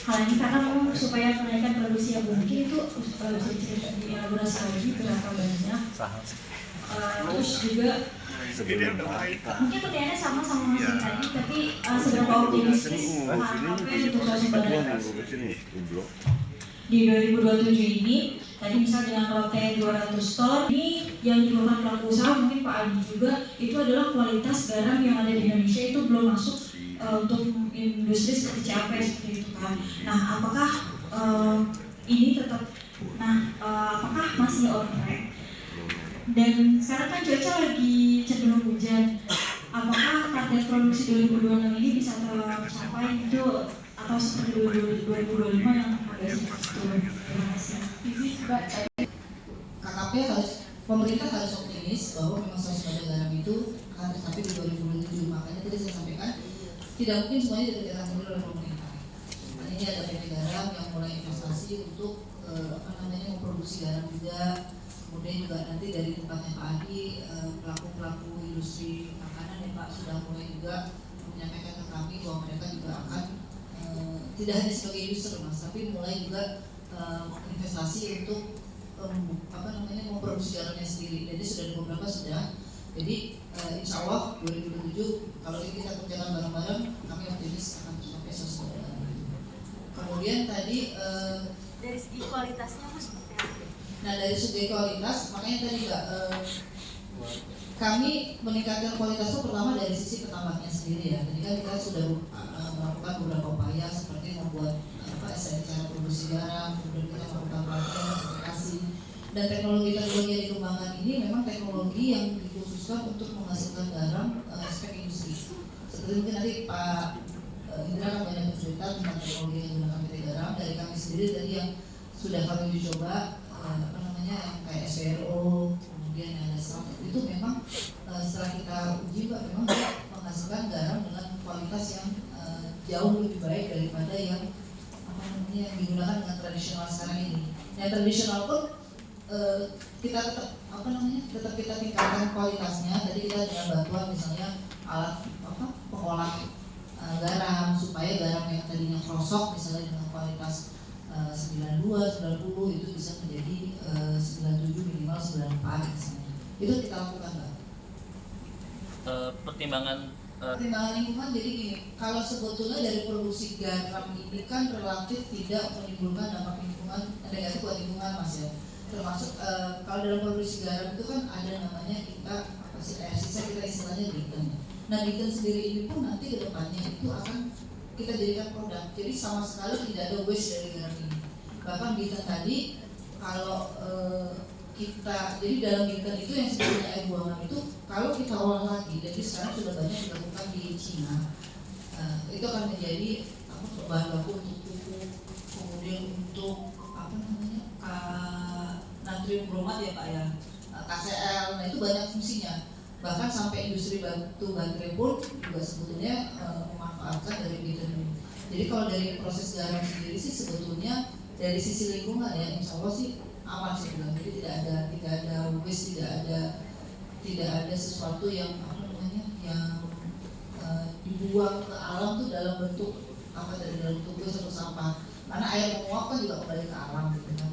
hal ini karena memang supaya menaikkan produksi yang mungkin itu bisa dielaborasi lagi berapa banyak. Terus juga mungkin pertanyaannya sama Mas tadi, tapi seberapa optimistis HKP untuk swasembada di 2027 ini. Tadi misal dengan rote 200 ton ini yang dilakukan pelaku usaha, mungkin Pak Adi juga, itu adalah kualitas garam yang ada di Indonesia itu belum masuk untuk industri seperti CAP seperti itu kan. Nah, apakah ini tetap, apakah masih on track? Dan sekarang kan cuaca lagi cenderung hujan. Apakah target produksi 2026 ini bisa tercapai itu atau seperti 2025 yang agak sedikit turun? Terima kasih. KKP pemerintah harus optimis bahwa memang swasembada garam itu akan tercapai di 2027. Makanya tadi saya sampaikan tidak mungkin semuanya dikerjakan sendiri oleh pemerintah. Ini ada PT Garam yang mulai investasi untuk memproduksi garam juga. Kemudian juga nanti dari tempatnya Pak Adi, pelaku-pelaku industri makanan ya Pak sudah mulai juga menyampaikan ke kami bahwa mereka juga akan tidak hanya sebagai user Mas, tapi mulai juga investasi untuk memproduksi garamnya sendiri. Jadi sudah ada beberapa sudah. Jadi insya Allah 2027 kalau ini kita kerjakan bareng-bareng, kami optimis akan tercapai swasembada. Kemudian tadi dari segi kualitasnya Mas. Nah dari segi kualitas, makanya tadi kami meningkatkan kualitas itu pertama dari sisi petambaknya sendiri ya. Jadi kan kita sudah melakukan beberapa upaya seperti membuat cara produksi garam, kemudian kita melakukan pelatihan, sertifikasi, dan teknologi-teknologi yang dikembangkan ini memang teknologi yang dikhususkan untuk menghasilkan garam spek industri. Seperti mungkin nanti Pak Indra akan banyak bercerita tentang teknologi yang digunakan PT Garam. Dari kami sendiri tadi yang sudah kami uji coba yang kayak SPRO, kemudian yang ada itu memang setelah kita uji Pak memang menghasilkan garam dengan kualitas yang jauh lebih baik daripada yang digunakan dengan tradisional sekarang ini. Yang tradisional pun kita tetap tetap kita tingkatkan kualitasnya. Jadi kita dengan bantuan misalnya alat pengolah garam supaya garam yang tadinya krosok misalnya dengan kualitas 92, 90 itu bisa menjadi 97 minimal 94 misalnya. Itu kita lakukan Mbak. Pertimbangan lingkungan jadi gini, kalau sebetulnya dari produksi garam ini kan relatif tidak menimbulkan dampak lingkungan negatif buat lingkungan Mas ya. Termasuk kalau dalam produksi garam itu kan ada namanya kita air sisa kita istilahnya gluten. Nah gluten sendiri ini pun nanti ke depannya itu akan kita jadikan produk. Jadi sama sekali tidak ada waste dari garam ini. Bahkan gluten tadi kalau kita jadi dalam gluten itu yang sebetulnya air buangan itu kalau kita olah lagi, jadi sekarang sudah banyak dilakukan di Cina, itu akan menjadi bahan baku untuk pupuk, kemudian untuk natrium bromat ya Pak ya, KCl, nah itu banyak fungsinya. Bahkan sampai industri batu baterai pun juga sebetulnya memanfaatkan dari gluten ini. Jadi kalau dari proses garam sendiri sih sebetulnya dari sisi lingkungan ya insya Allah sih aman sih bilang. Jadi tidak ada waste, tidak ada sesuatu yang yang dibuang ke alam tuh dalam bentuk dalam bentuk waste atau sampah. Karena air menguap kan juga kembali ke alam gitu kan.